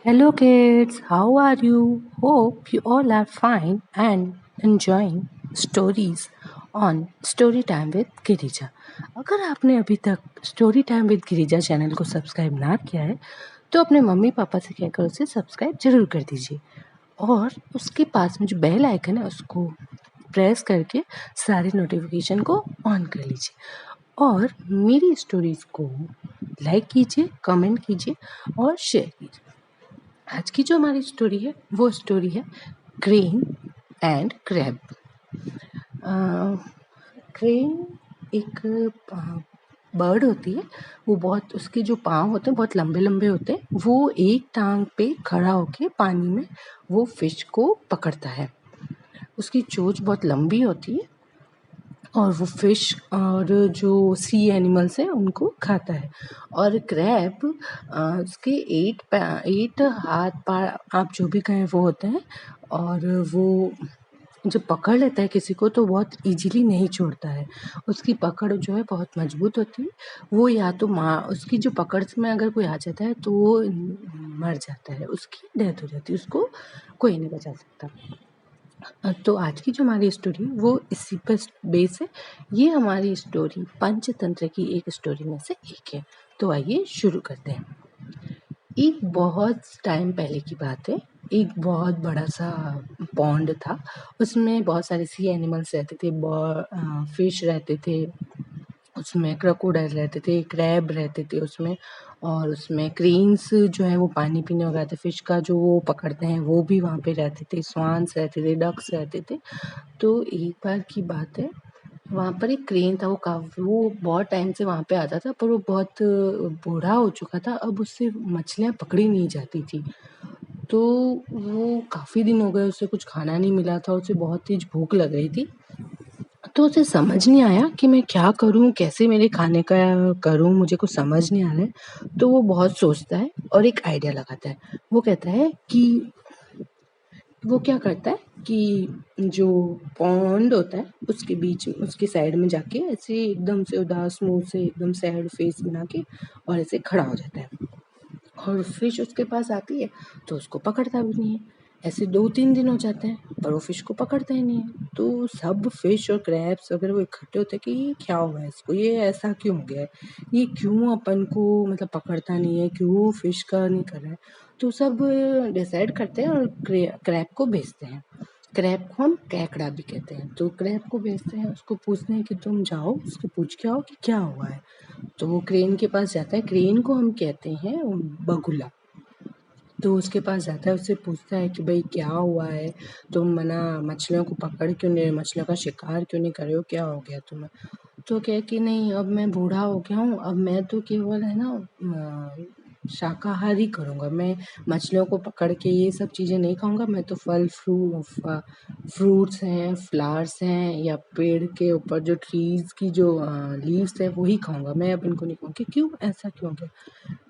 Hello, kids. How are you? Hope you all are fine and enjoying stories on Story Time with Girija. अगर आपने अभी तक story time with Girija channel को subscribe ना किया है तो अपने मम्मी पापा से कहकर उसे सब्सक्राइब जरूर कर दीजिए और उसके पास में जो बेल आइकन है उसको प्रेस करके सारे नोटिफिकेशन को ऑन कर लीजिए और मेरी स्टोरीज को लाइक कीजिए, कमेंट कीजिए और शेयर कीजिए। आज की जो हमारी स्टोरी है वो स्टोरी है क्रेन एंड क्रैब। क्रेन एक बर्ड होती है। वो बहुत उसके जो पाँव होते हैं बहुत लंबे लंबे होते हैं। वो एक टांग पे खड़ा होके पानी में वो फिश को पकड़ता है। उसकी चोंच बहुत लंबी होती है और वो फिश और जो सी एनिमल्स हैं उनको खाता है। और क्रैब उसके 8 हाथ पैर आप जो भी कहें वो होते हैं और वो जब पकड़ लेता है किसी को तो बहुत इजीली नहीं छोड़ता है। उसकी पकड़ जो है बहुत मजबूत होती है। वो या तो उसकी जो पकड़ में अगर कोई आ जाता है तो वो मर जाता है, उसकी डेथ हो जाती है, उसको कोई नहीं बचा सकता। तो आज की जो हमारी स्टोरी वो इसी पर बेस है। ये हमारी स्टोरी पंचतंत्र की एक स्टोरी में से एक है। तो आइए शुरू करते हैं। एक बहुत टाइम पहले की बात है। एक बहुत बड़ा सा पॉन्ड था। उसमें बहुत सारे सी एनिमल्स रहते थे, फिश रहते थे, उसमें क्रोकोडाइल रहते थे, क्रैब रहते थे उसमें, और उसमें क्रेन्स जो है वो पानी पीने वगैरह थे, फिश का जो वो पकड़ते हैं वो भी वहाँ पे रहते थे, स्वान्स रहते थे, डक्स रहते थे। तो एक बार की बात है, वहाँ पर एक क्रेन था। वो बहुत टाइम से वहाँ पे आता था पर वो बहुत बूढ़ा हो चुका था। अब उससे मछलियाँ पकड़ी नहीं जाती थी। तो वो काफ़ी दिन हो गए, उसे कुछ खाना नहीं मिला था, उसे बहुत तेज भूख लग रही थी। तो उसे समझ नहीं आया कि मैं क्या करूँ, कैसे मेरे खाने का करूँ, मुझे कुछ समझ नहीं आ रहा है। तो वो बहुत सोचता है और एक आइडिया लगाता है। वो कहता है कि वो क्या करता है कि जो पॉन्ड होता है उसके बीच में, उसके साइड में जाके ऐसे एकदम से उदास मुँह से एकदम सैड फेस बना के और ऐसे खड़ा हो जाता है। और फिश उसके पास आती है तो उसको पकड़ता भी नहीं है। ऐसे 2-3 दिन हो जाते हैं पर वो फिश को पकड़ता ही नहीं है। तो सब फिश और क्रैब्स अगर वो इकट्ठे होते हैं कि ये क्या हुआ है इसको, ये ऐसा क्यों हो गया है, ये क्यों अपन को मतलब पकड़ता नहीं है, क्यों फिश का नहीं कर रहा है। तो सब डिसाइड करते हैं और क्रैब को भेजते हैं। क्रैब को हम कैकड़ा भी कहते हैं। तो क्रैब को भेजते हैं, उसको पूछते हैं कि तुम जाओ उसको पूछ के आओ कि क्या हुआ है। तो वो क्रेन के पास जाता है। क्रेन को हम कहते हैं बगुला। तो उसके पास जाता है, उससे पूछता है कि भाई क्या हुआ है, तुम मना मछलियों को पकड़ क्यों नहीं, मछलियों का शिकार क्यों नहीं कर रहे हो, क्या हो गया तुम्हें। तो कहे कि नहीं, अब मैं बूढ़ा हो गया हूँ, अब मैं तो केवल है ना शाकाहारी करूँगा। मैं मछलियों को पकड़ के ये सब चीज़ें नहीं खाऊंगा। मैं तो फल फ्रूट्स हैं, फ्लावर्स हैं, या पेड़ के ऊपर जो ट्रीज की जो लीव्स है वही खाऊंगा। मैं अब इनको नहीं खाऊंगी। क्यों, ऐसा क्यों हो गया?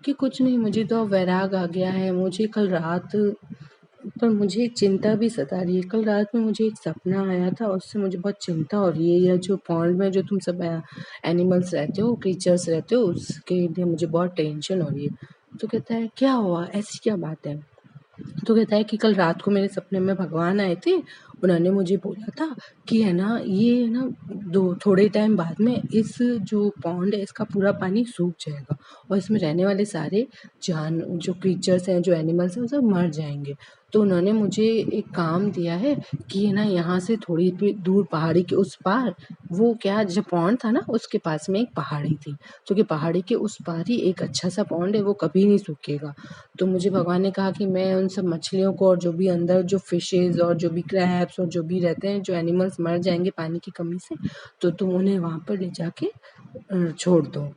कि कुछ नहीं, मुझे तो अब वैराग आ गया है। मुझे कल रात पर मुझे एक चिंता भी सता रही है। कल रात में मुझे एक सपना आया था, उससे मुझे बहुत चिंता हो रही है। या जो पॉन्ड में जो तुम सब एनिमल्स रहते हो, क्रीचर्स रहते हो, उसके लिए मुझे बहुत टेंशन हो रही है। तो कहता है क्या हुआ, ऐसी क्या बात है। तो कहता है कि कल रात को मेरे सपने में भगवान आए थे। उन्होंने मुझे बोला था कि है ना, ये है ना, थोड़े टाइम बाद में इस जो पॉन्ड है इसका पूरा पानी सूख जाएगा और इसमें रहने वाले सारे जान जो क्रीचर्स हैं, जो एनिमल्स हैं, वो सब मर जाएंगे। तो उन्होंने मुझे एक काम दिया है कि है ना, यहाँ से थोड़ी दूर पहाड़ी के उस पार, वो क्या जो पॉन्ड था ना उसके पास में एक पहाड़ी थी। तो कि पहाड़ी के उस पार ही एक अच्छा सा पॉन्ड है, वो कभी नहीं सूखेगा। तो मुझे भगवान ने कहा कि मैं उन सब मछलियों को और जो भी अंदर जो फिशेज़ और जो भी क्रैब्स और जो भी रहते हैं, जो एनिमल्स मर जाएँगे पानी की कमी से, तो तुम उन्हें वहाँ पर ले जाके छोड़ दो।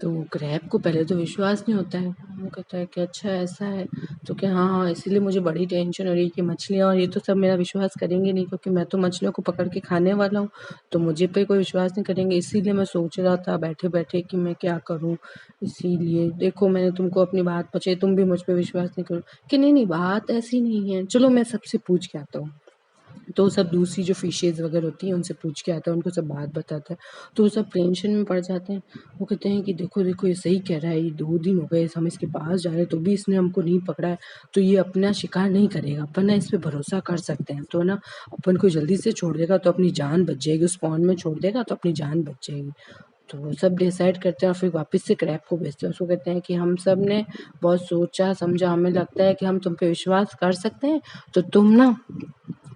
तो क्रैब को पहले तो विश्वास नहीं होता है। वो कहता है कि अच्छा ऐसा है। तो क्या, हाँ हाँ, इसीलिए मुझे बड़ी टेंशन हो रही है कि मछलियाँ और ये तो सब मेरा विश्वास करेंगे नहीं, क्योंकि मैं तो मछलियों को पकड़ के खाने वाला हूँ। तो मुझे पे कोई विश्वास नहीं करेंगे। इसीलिए मैं सोच रहा था बैठे बैठे कि मैं क्या करूँ। इसीलिए देखो, मैंने तुमको अपनी बात पूछी, तुम भी मुझ पे विश्वास नहीं करो। कि नहीं नहीं, बात ऐसी नहीं है, चलो मैं सबसे पूछ के आता हूँ। तो सब दूसरी जो फ़िशेज़ वग़ैरह होती हैं उनसे पूछ के आता है, उनको सब बात बताता है। तो वो सब टेंशन में पड़ जाते हैं। वो कहते हैं कि देखो, देखो ये सही कह रहा है, ये 2 दिन हो गए हम इसके पास जा रहे हैं तो भी इसने हमको नहीं पकड़ा है, तो ये अपना शिकार नहीं करेगा। अपन ना इस पे भरोसा कर सकते हैं। तो ना अपन को जल्दी से छोड़ देगा तो अपनी जान बच जाएगी, उस पॉन्ड में छोड़ देगा तो अपनी जान बच जाएगी। तो वो सब डिसाइड करते हैं और फिर वापस से क्रैब को भेजते हैं। उसको कहते हैं कि हम सब ने बहुत सोचा समझा, हमें लगता है कि हम तुम पे विश्वास कर सकते हैं, तो तुम ना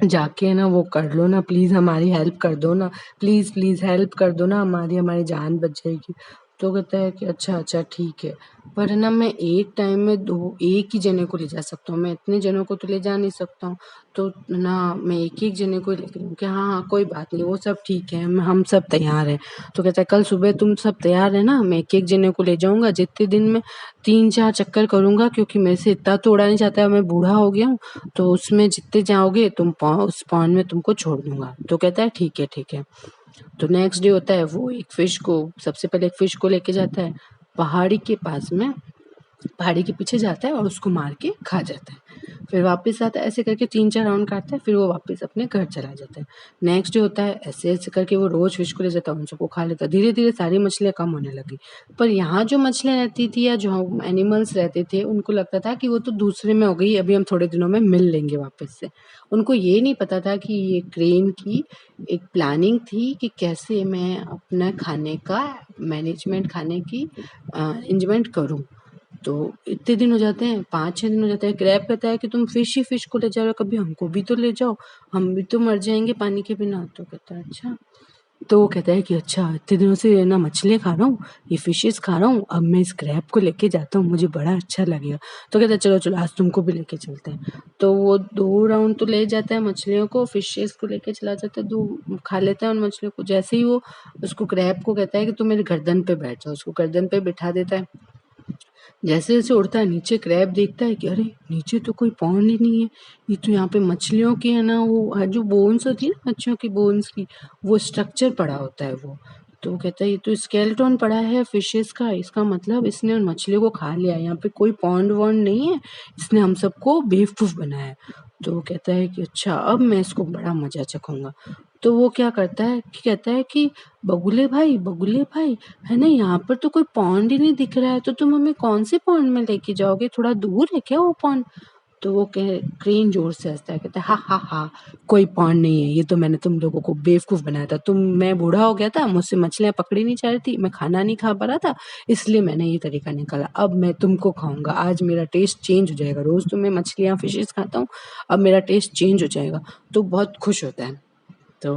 जाके ना वो कर लो ना, प्लीज़ हमारी हेल्प कर दो ना, प्लीज़ प्लीज़ हेल्प कर दो ना, हमारी हमारी जान बच जाएगी। तो कहता है कि अच्छा अच्छा ठीक है, पर ना मैं एक टाइम में एक ही जने को ले जा सकता हूँ, मैं इतने जनों को तो ले जा नहीं सकता हूँ। तो ना मैं एक एक जने को ही लेके जाऊँ। कि हाँ हाँ कोई बात नहीं, वो सब ठीक है, हम सब तैयार हैं। तो कहता है कल सुबह तुम सब तैयार है ना, मैं एक एक जने को ले जाऊँगा, जितने दिन में 3-4 चक्कर करूँगा, क्योंकि मेरे से इतना तो उड़ा नहीं जाता है, मैं बूढ़ा हो गया हूँ। तो उसमें जितने जाओगे तुम उस पॉन्ड में तुमको छोड़ दूँगा। तो कहता है ठीक है, ठीक है। तो नेक्स्ट डे होता है, वो एक फ़िश को सबसे पहले एक फ़िश को लेके जाता है पहाड़ी के पास में, पहाड़ी के पीछे जाता है और उसको मार के खा जाता है। फिर वापस आता है, ऐसे करके 3-4 राउंड काटता है, फिर वो वापस अपने घर चला जाता है। नेक्स्ट डे होता है, ऐसे-ऐसे करके वो रोज़ फ़िश को ले जाता है, उन सबको खा लेता है। धीरे-धीरे सारी मछलियाँ कम होने लगी। पर यहाँ जो मछलियाँ रहती थी या जो एनिमल्स रहते थे, उनको लगता था कि वो तो दूसरे में हो गई, अभी हम थोड़े दिनों में मिल लेंगे वापस से। उनको ये नहीं पता था कि ये क्रेन की एक प्लानिंग थी कि कैसे मैं अपना खाने का मैनेजमेंट, खाने की अरेंजमेंट करूँ। तो इतने दिन हो जाते हैं, 5-6 दिन हो जाते हैं। क्रैब कहता है कि तुम फ़िश ही फ़िश को ले जा रहे हो, कभी हमको भी तो ले जाओ, हम भी तो मर जाएँगे पानी के बिना। तो कहता है अच्छा। तो वो कहता है कि अच्छा इतने दिनों से ना मछलियाँ खा रहा हूँ, ये फ़िशेज़ खा रहा हूँ, अब मैं इस क्रैब को लेके जाता हूँ, मुझे बड़ा अच्छा लगेगा। तो कहता है चलो, चलो आज तुमको भी लेके चलते हैं। तो वो 2 राउंड तो ले जाता है मछलियों को, फ़िशेज़ को लेके चला जाता है, 2 खा लेता है उन मछलियों को। जैसे ही वो उसको क्रैब को कहता है कि तुम मेरी गर्दन पे बैठ जाओ, उसको गर्दन पे बिठा देता है। जैसे-जैसे उड़ता है नीचे, क्रैब देखता है कि अरे! नीचे तो कोई पॉन्ड ही नहीं है। ये तो यहाँ पे मछलियों की है ना, वो जो बोन्स होती है ना मच्छियों की बोन्स की, वो स्ट्रक्चर पड़ा होता है वो। तो वो कहता है ये तो स्केलेटन पड़ा है फिशेज़ का, इसका मतलब इसने उन मछलियों को खा लिया है, यहाँ पे कोई पॉन्ड-वॉन्ड नहीं है, इसने हम सबको बेवकूफ़ बनाया है। तो वो कहता है कि अच्छा अब मैं इसको बड़ा मज़ा चखूँगा। तो वो क्या करता है कि कहता है कि बगुले भाई, है ना, यहाँ पर तो कोई पॉन्ड ही नहीं दिख रहा है, तो तुम हमें कौन से पॉन्ड में लेके जाओगे? थोड़ा दूर है क्या वो पॉन्ड? तो वो क्रेन जोर से हँसता है, कहता है, "हा, हा, हा! कोई पॉन्ड नहीं है, ये तो मैंने तुम लोगों को बेवकूफ़ बनाया था। मैं बूढ़ा हो गया था, मुझसे मछलियाँ पकड़ी नहीं जा रही थी, मैं खाना नहीं खा पा रहा था, इसलिए मैंने ये तरीका निकाला। अब मैं तुमको खाऊँगा, आज मेरा टेस्ट चेंज हो जाएगा। रोज़ तो मैं मछलियाँ, फिशेज़ खाता हूँ, अब मेरा टेस्ट चेंज हो जाएगा।" तो बहुत खुश होता है। तो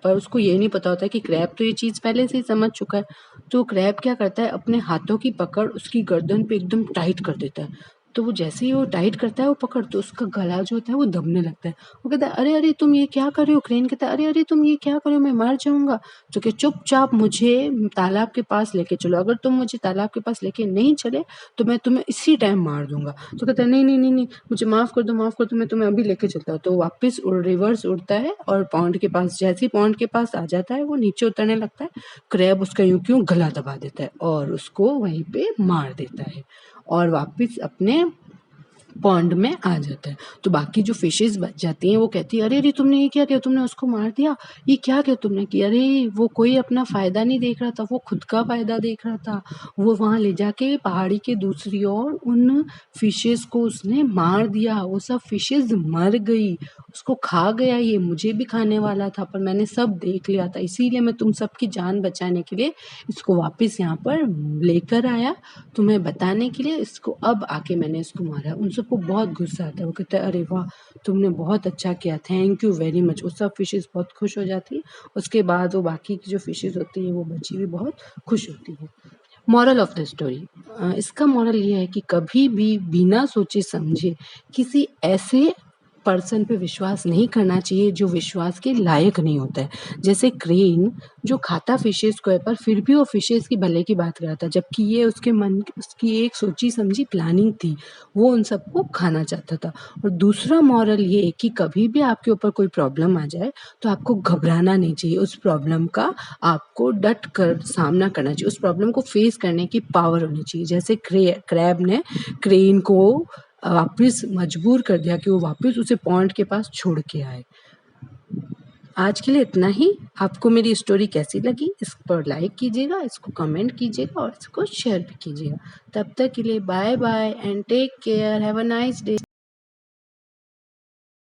पर उसको ये नहीं पता होता है कि क्रैब तो ये चीज़ पहले से ही समझ चुका है। तो क्रैब क्या करता है, अपने हाथों की पकड़ उसकी गर्दन पे एकदम टाइट कर देता है। तो वो जैसे ही वो टाइट करता है वो पकड़, तो उसका गला जो होता है वो दबने लगता है। वो कहता है, "अरे, अरे तुम ये क्या कर रहे हो?" क्रेन कहता है, "अरे, अरे तुम ये क्या कर रहे हो? मैं मर जाऊँगा।" तो कि चुपचाप मुझे तालाब के पास लेके चलो। अगर तुम मुझे तालाब के पास लेके नहीं चले तो मैं तुम्हें इसी टाइम मार दूँगा। तो कहता है, "नहीं, नहीं, नहीं, नहीं, मुझे माफ़ कर दो, मैं तुम्हें अभी लेके चलता हूँ।" तो वापस रिवर्स उड़ता है और पॉन्ड के पास, जैसे ही पॉन्ड के पास आ जाता है वो नीचे उतरने लगता है, क्रैब उसका यूँ की यूँ गला दबा देता है और उसको वहीं पे मार देता है और वापस अपने पॉन्ड में आ जाता है। तो बाकी जो फिशेज़ बच जाती हैं वो कहती है, "अरे! अरे! तुमने ये क्या किया? तुमने उसको मार दिया? ये क्या किया तुमने?" कि अरे! वो कोई अपना फ़ायदा नहीं देख रहा था, वो खुद का फ़ायदा देख रहा था। वो वहाँ ले जाके पहाड़ी के दूसरी ओर उन फिशेज़ को उसने मार दिया, वो सब फिशेज़ मर गई, उसको खा गया ये, मुझे भी खाने वाला था पर मैंने सब देख लिया था, इसीलिए मैं तुम सबकी जान बचाने के लिए इसको वापस यहाँ पर लेकर आया, तुम्हें बताने के लिए। इसको अब आके मैंने इसको मारा। उन सबको बहुत गुस्सा आता है, वो कहता है, "अरे वाह! तुमने बहुत अच्छा किया, थैंक यू वेरी मच।" वो सब फिशेज़ बहुत खुश हो जाती हैं। उसके बाद वो बाकी की जो फिशेज़ होती हैं वो बची हुई बहुत खुश होती हैं। मोरल ऑफ द स्टोरी, इसका मोरल ये है कि कभी भी बिना सोचे समझे किसी ऐसे पर्सन पे विश्वास नहीं करना चाहिए जो विश्वास के लायक नहीं होता है। जैसे क्रेन जो खाता फिशेज़ को है पर फिर भी वो फिशेज़ की भले की बात कर रहा था, जबकि ये उसके मन उसकी एक सोची समझी प्लानिंग थी। वो उन सबको खाना चाहता था। और दूसरा मोरल ये है कि कभी भी आपके ऊपर कोई प्रॉब्लम आ जाए तो आपको घबराना नहीं चाहिए। उस प्रॉब्लम का आपको डट कर सामना करना चाहिए। उस प्रॉब्लम को फेस करने की पावर होनी चाहिए। जैसे क्रैब ने क्रेन को वापस मजबूर कर दिया कि वो वापस उसे पॉन्ड के पास छोड़ के आए। आज के लिए इतना ही। आपको मेरी स्टोरी कैसी लगी इस पर लाइक कीजिएगा, इसको कमेंट कीजिएगा और इसको शेयर भी कीजिएगा। तब तक के लिए bye bye and take care, have a nice day.